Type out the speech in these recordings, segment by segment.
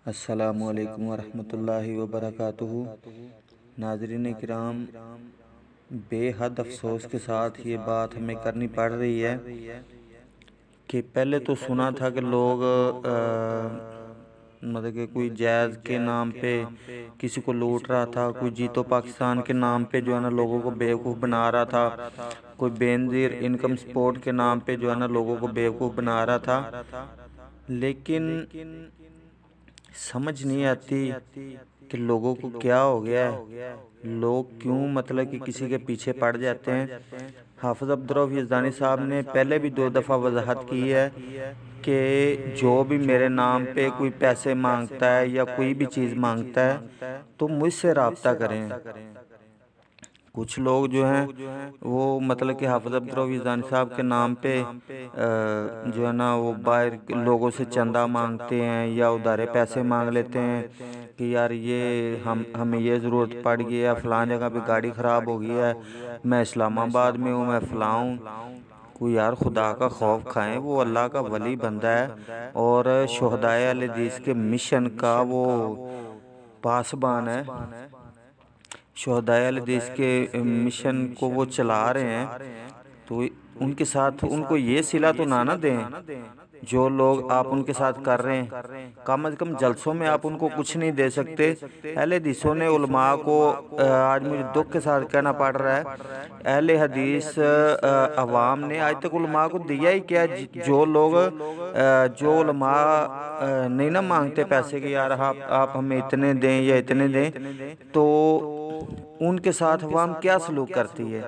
السلام علیکم ورحمۃ اللہ وبرکاتہ۔ ناظرین کرام، بے حد افسوس کے ساتھ یہ بات ہمیں کرنی پڑ رہی ہے کہ پہلے تو سنا تھا کہ لوگ مطلب کہ کوئی جیز کے نام پہ کسی کو لوٹ رہا تھا، کوئی جیتو پاکستان کے نام پہ جو ہے نا لوگوں کو بیوقوف بنا رہا تھا، کوئی بے نظیر انکم سپورٹ کے نام پہ جو ہے نا لوگوں کو بیوقوف بنا رہا تھا، لیکن سمجھ نہیں آتی کہ لوگوں کو کیا ہو گیا ہے، لوگ کیوں مطلب کہ کسی کے پیچھے پڑ جاتے ہیں۔ حافظ عبدالرؤف یزدانی صاحب نے پہلے بھی 2 دفعہ وضاحت کی ہے کہ جو بھی میرے نام پہ کوئی پیسے مانگتا ہے یا کوئی بھی چیز مانگتا ہے تو مجھ سے رابطہ کریں۔ کچھ لوگ جو ہیں وہ مطلب کہ حافظ عبدالرؤف یزدانی صاحب کے نام پہ جو ہے نا وہ باہر لوگوں سے چندہ مانگتے ہیں یا ادھارے پیسے مانگ لیتے ہیں کہ یار یہ ہمیں یہ ضرورت پڑ گئی ہے، فلاں جگہ پہ گاڑی خراب ہو گئی ہے، میں اسلام آباد میں ہوں، میں فلاں ہوں۔ کوئی یار خدا کا خوف کھائیں، وہ اللہ کا ولی بندہ ہے اور شہدائے اہل حدیث کے مشن کا وہ پاسبان ہے، شہدائے اہل حدیث کے مشن کو وہ چلا رہے ہیں، تو ان کے ساتھ ان کو یہ صلہ تو نہ دیں جو لوگ آپ ان کے ساتھ کر رہے ہیں۔ کم از کم جلسوں میں آپ ان کو کچھ نہیں دے سکتے۔ اہل حدیثوں نے علماء کو آج مجھے دکھ کے ساتھ کہنا پڑ رہا ہے، اہل حدیث عوام نے آج تک علماء کو دیا ہی کیا؟ جو لوگ جو علماء نہیں نہ مانگتے پیسے کہ یار آپ ہمیں اتنے دیں یا اتنے دیں، تو ان کے ساتھ عوام کیا سلوک کرتی ہے؟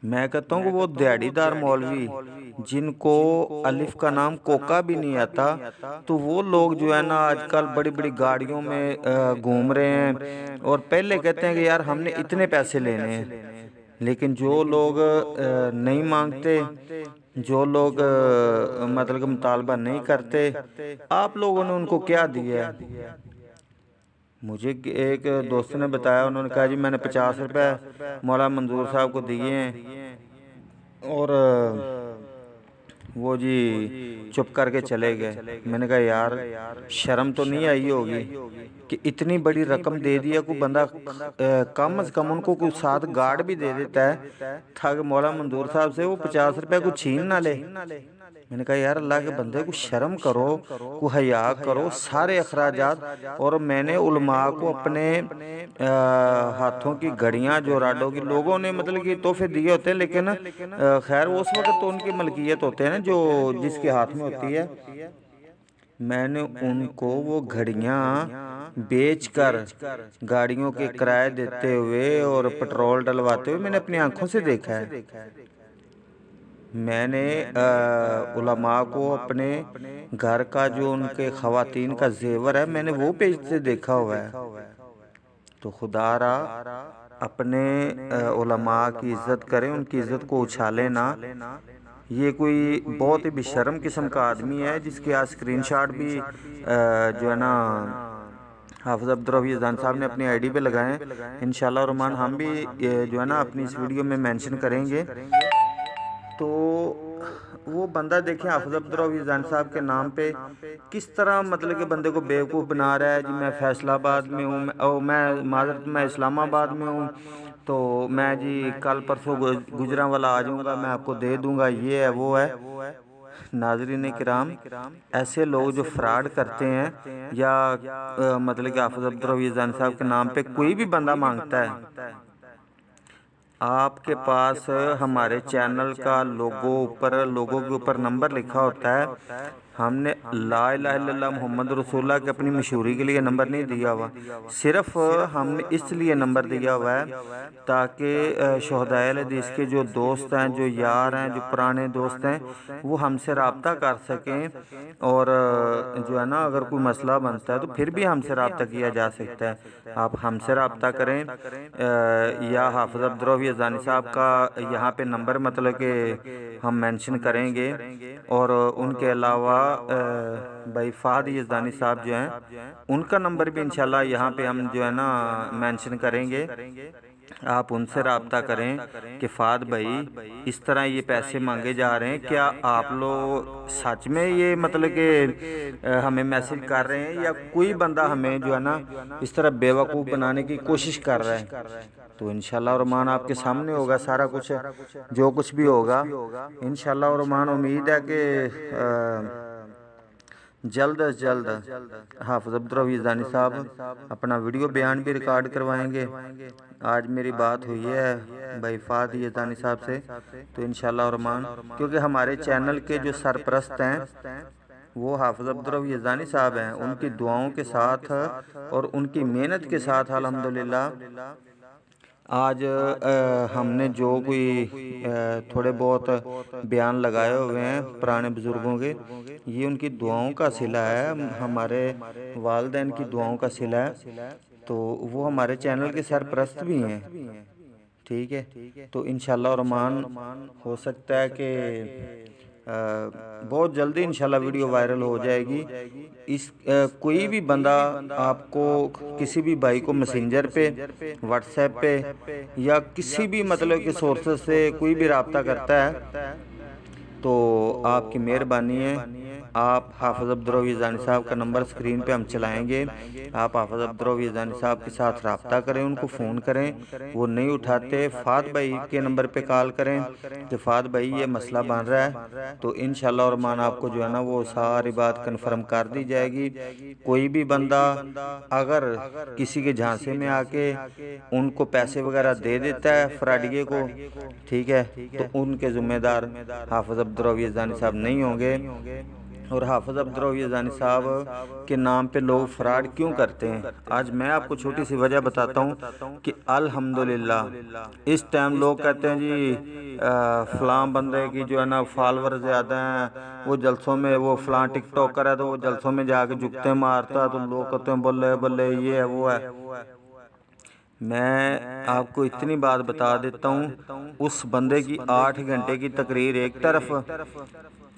میں کہتا ہوں کہ وہ دیہڑی دار مولوی جن کو الف کا نام کوکا بھی نہیں آتا، تو وہ لوگ جو ہے نا آج کل بڑی بڑی گاڑیوں میں گھوم رہے ہیں اور پہلے کہتے ہیں کہ یار ہم نے اتنے پیسے لینے ہیں، لیکن جو لوگ نہیں مانگتے، جو لوگ مطلب کہ مطالبہ نہیں کرتے، آپ لوگوں نے ان کو کیا دیا ہے؟ مجھے ایک دوست نے بتایا، انہوں نے کہا جی میں نے 50 روپے مولانا منظور صاحب کو دیے ہیں اور وہ جی چپ کر کے چلے گئے۔ میں نے کہا یار شرم تو نہیں آئی ہوگی کہ اتنی بڑی رقم دے دیا، کوئی بندہ کم از کم ان کو کوئی ساتھ گارڈ بھی دے دیتا ہے تاکہ مولانا منظور صاحب سے وہ 50 روپے کو چھین نہ لے۔ میں نے کہا یار اللہ کے بندے کو شرم کرو، کو حیا کرو، سارے اخراجات۔ اور میں نے علماء کو اپنے ہاتھوں کی گھڑیاں جو راڈوں کی لوگوں نے مطلب کہ تحفے دیے ہوتے ہیں، لیکن خیر اس وقت تو ان کی ملکیت ہوتے ہیں نا جو جس کے ہاتھ میں ہوتی ہے، میں نے ان کو وہ گھڑیاں بیچ کر گاڑیوں کے کرائے دیتے ہوئے اور پٹرول ڈلواتے ہوئے میں نے اپنی آنکھوں سے دیکھا ہے۔ میں نے علماء کو اپنے گھر کا جو ان کے خواتین کا زیور ہے میں نے وہ بیچتے دیکھا ہوا ہے۔ تو خدا را اپنے علماء کی عزت کریں، ان کی عزت کو اچھالیں نہ۔ یہ کوئی بہت ہی بے شرم قسم کا آدمی ہے جس کے اسکرین شاٹ بھی جو ہے نا حافظ عبدالرؤف یزدانی صاحب نے اپنی آئی ڈی پہ لگائے ہیں۔ انشاءاللہ الرحمن ہم بھی جو ہے نا اپنی اس ویڈیو میں مینشن کریں گے۔ تو وہ بندہ دیکھیں حافظ عبدالرؤف یزدانی صاحب کے نام پہ کس طرح مطلب کہ بندے کو بیوقوف بنا رہا ہے۔ جی میں فیصل آباد میں ہوں، میں اسلام آباد میں ہوں، تو میں جی کل پرسوں گجرانوالہ آ جاؤں گا، میں آپ کو دے دوں گا، یہ ہے وہ ہے۔ ناظرین کرام، ایسے لوگ جو فراڈ کرتے ہیں یا مطلب کہ حافظ عبدالرؤف یزدانی صاحب کے نام پہ کوئی بھی بندہ مانگتا ہے، آپ کے پاس ہمارے چینل کا لوگو کے اوپر نمبر لکھا ہوتا ہے۔ ہم نے لا الہ الا اللہ محمد رسول اللہ کی اپنی مشہوری کے لیے نمبر نہیں دیا ہوا، صرف ہم نے اس لیے نمبر دیا ہوا ہے تاکہ شہدائے اہل حدیث کے جو دوست ہیں، جو یار ہیں، جو پرانے دوست ہیں، وہ ہم سے رابطہ کر سکیں، اور جو ہے نا اگر کوئی مسئلہ بنتا ہے تو پھر بھی ہم سے رابطہ کیا جا سکتا ہے۔ آپ ہم سے رابطہ کریں یا حافظ عبدالرؤف یزدانی صاحب کا یہاں پہ نمبر مطلب کہ ہم مینشن کریں گے، اور ان کے علاوہ بھائی فہد یزدانی صاحب جو ہیں ان کا نمبر بھی انشاءاللہ یہاں پہ ہم جو ہے نا مینشن کریں گے۔ آپ ان سے رابطہ کریں کہ فہد بھائی اس طرح یہ پیسے مانگے جا رہے ہیں، کیا آپ لوگ سچ میں یہ مطلب کہ ہمیں میسج کر رہے ہیں، یا کوئی بندہ ہمیں جو ہے نا اس طرح بیوقوف بنانے کی کوشش کر رہا ہے؟ تو انشاءاللہ الرحمن آپ کے سامنے ہوگا سارا کچھ، جو کچھ بھی ہوگا انشاءاللہ الرحمن۔ امید ہے کہ جلد از جلد حافظ عبدالروی یزدانی صاحب اپنا ویڈیو بیان بھی ریکارڈ کروائیں گے۔ آج میری بات ہوئی ہے بھائی فہد یزدانی صاحب سے، تو انشاءاللہ الرحمن کیونکہ ہمارے چینل کے جو سرپرست ہیں وہ حافظ عبدالروی یزدانی صاحب ہیں، ان کی دعاؤں کے ساتھ اور ان کی محنت کے ساتھ الحمدللہ آج ہم نے جو کوئی تھوڑے بہت بیان لگائے ہوئے ہیں پرانے بزرگوں کے، یہ ان کی دعاؤں کا صلہ ہے، ہمارے والدین کی دعاؤں کا صلہ ہے، تو وہ ہمارے چینل کے سرپرست بھی ہیں، ٹھیک ہے۔ تو انشاءاللہ الرحمن ہو سکتا ہے کہ بہت جلدی انشاءاللہ ویڈیو وائرل ہو جائے گی۔ کوئی بھی بندہ آپ کو کسی بھی بھائی کو میسنجر پہ، واٹس ایپ پہ یا کسی بھی مطلب کہ سورسز سے کوئی بھی رابطہ کرتا ہے تو آپ کی مہربانی ہے، آپ حافظ عبدالروی یزدانی صاحب کا نمبر سکرین پہ ہم چلائیں گے، آپ حافظ عبدالروی یزدانی صاحب کے ساتھ رابطہ کریں، ان کو فون کریں، وہ نہیں اٹھاتے فہد بھائی کے نمبر پہ کال کریں کہ فہد بھائی یہ مسئلہ بن رہا ہے، تو انشاءاللہ الرحمن آپ کو جو ہے نا وہ ساری بات کنفرم کر دی جائے گی۔ کوئی بھی بندہ اگر کسی کے جھانسے میں آ کے ان کو پیسے وغیرہ دے دیتا ہے فراڈیے کو، ٹھیک ہے، تو ان کے ذمہ دار حافظ عبدالروی یزدانی صاحب نہیں ہوں گے۔ اور حافظ عبدالروی یزدانی صاحب کے نام پہ لوگ فراڈ کیوں کرتے ہیں، آج میں آپ کو چھوٹی سی وجہ بتاتا ہوں کہ الحمدللہ اس ٹائم لوگ کہتے ہیں جی فلاں بندے کی جو ہے نا فالوور زیادہ ہیں، وہ جلسوں میں، وہ فلاں ٹک ٹاکر ہے تو وہ جلسوں میں جا کے جھکتے مارتا ہے، تو لوگ کہتے ہیں بلے بلے یہ ہے وہ ہے۔ میں آپ کو اتنی بات بتا دیتا ہوں، اس بندے کی 8 گھنٹے کی تقریر ایک طرف،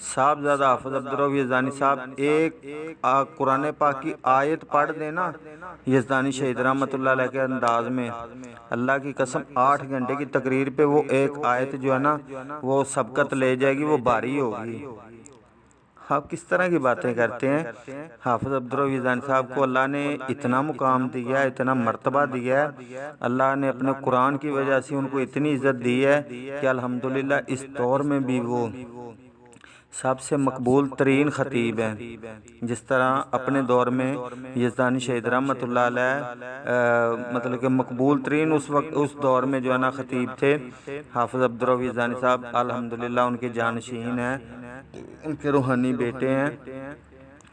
صاحبزادہ حافظ عبدالروی یزدانی صاحب ایک قرآن پاک کی آیت پڑھ دینا یزدانی شہید رحمۃ اللہ علیہ کے انداز میں، اللہ کی قسم 8 گھنٹے کی تقریر پہ وہ ایک آیت جو ہے نا وہ سبقت لے جائے گی، وہ بھاری ہوگی۔ آپ کس طرح کی باتیں کرتے ہیں؟ حافظ عبدالروی یزدانی صاحب کو اللہ نے اتنا مقام دیا ہے، اتنا مرتبہ دیا ہے، اللہ نے اپنے قرآن کی وجہ سے ان کو اتنی عزت دی ہے کہ الحمدللہ اس دور میں بھی وہ سب سے مقبول ترین خطیب ہیں۔ جس طرح اپنے دور میں یزدانی شہید رحمۃ اللہ علیہ مطلب کہ مقبول ترین اس دور میں جو ہے نا خطیب تھے، حافظ عبدالروی یزدانی صاحب الحمدللہ ان کے جانشین ہیں، ان کے روحانی بیٹے ہیں،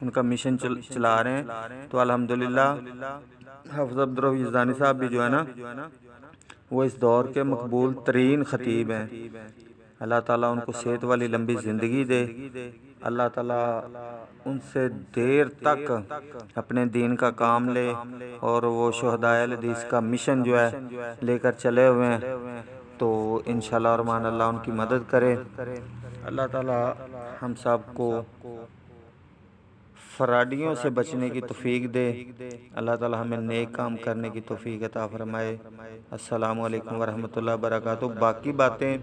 ان کا مشن چلا رہے ہیں، تو الحمدللہ حافظ عبدالروی یزدانی صاحب بھی جو ہے نا وہ اس دور کے مقبول ترین خطیب ہیں۔ اللہ تعالیٰ ان کو صحت والی لمبی زندگی دے، اللہ تعالیٰ ان سے دیر تک اپنے دین کا کام لے، اور وہ شہدائے اہل حدیث کا مشن جو ہے لے کر چلے ہوئے ہیں، تو انشاءاللہ الرحمن اللہ ان کی مدد کرے۔ اللہ تعالیٰ ہم سب کو فراڈیوں سے بچنے کی توفیق دے، اللہ تعالیٰ ہمیں نیک کام کرنے کی توفیق عطا فرمائے۔ السلام علیکم ورحمۃ اللہ وبرکاتہ۔ باقی باتیں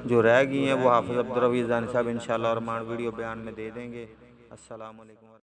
جو رہ گئی ہیں وہ حافظ عبدالروی یزدانی صاحب انشاءاللہ الرحمن ویڈیو بیان میں دے دیں گے۔ السلام علیکم۔